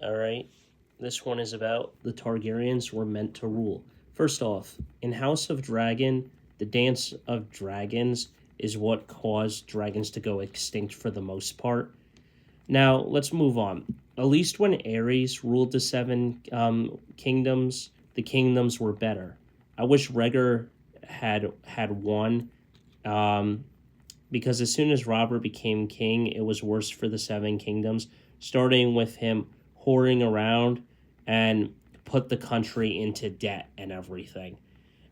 All right. This one is about the Targaryens were meant to rule. First off, in House of Dragon, the Dance of Dragons is what caused dragons to go extinct for the most part. Now, let's move on. At least when Ares ruled the seven kingdoms, the kingdoms were better. I wish Rhaegar had won, um, because as soon as Robert became king, it was worse for the seven kingdoms, starting with him whoring around and put the country into debt and everything.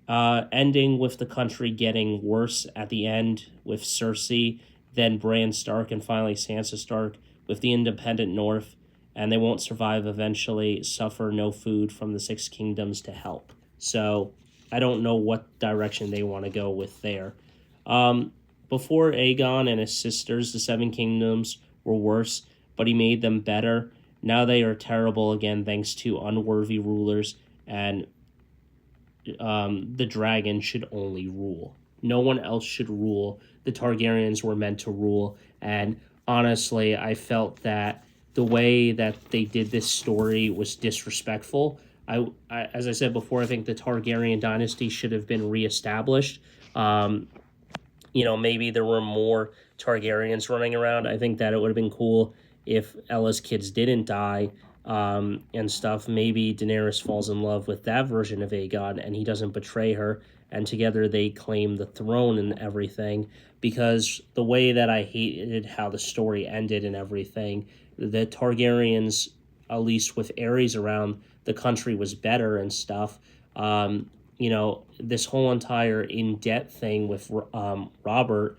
Ending with the country getting worse at the end with Cersei, then Bran Stark, and finally Sansa Stark with the independent North, and they won't survive eventually, suffer no food from the Six Kingdoms to help. So I don't know what direction they want to go with there. Um, Before Aegon and his sisters, the Seven Kingdoms were worse, but he made them better. Now they are terrible again thanks to unworthy rulers, and the dragon should only rule. No one else should rule. The Targaryens were meant to rule, and honestly, I felt that the way that they did this story was disrespectful. As I said before, I think the Targaryen dynasty should have been reestablished. Um, Maybe there were more Targaryens running around. I think that it would have been cool if Ella's kids didn't die, and stuff. Maybe Daenerys falls in love with that version of Aegon and he doesn't betray her, and together they claim the throne and everything. Because the way that I hated how the story ended and everything, the Targaryens, at least with Aerys around, the country was better and stuff. This whole entire in debt thing with Robert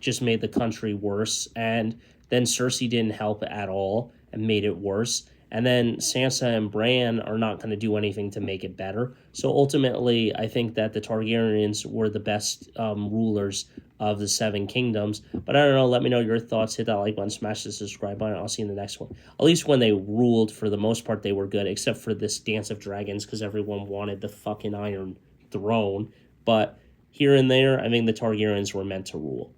just made the country worse, and then Cersei didn't help at all and made it worse. And then Sansa and Bran are not going to do anything to make it better. So ultimately, I think that the Targaryens were the best rulers of the Seven Kingdoms. But I don't know. Let me know your thoughts. Hit that like button, smash the subscribe button. I'll see you in the next one. At least when they ruled, for the most part, they were good, except for this Dance of Dragons because everyone wanted the fucking Iron Throne. But here and there, I think the Targaryens were meant to rule.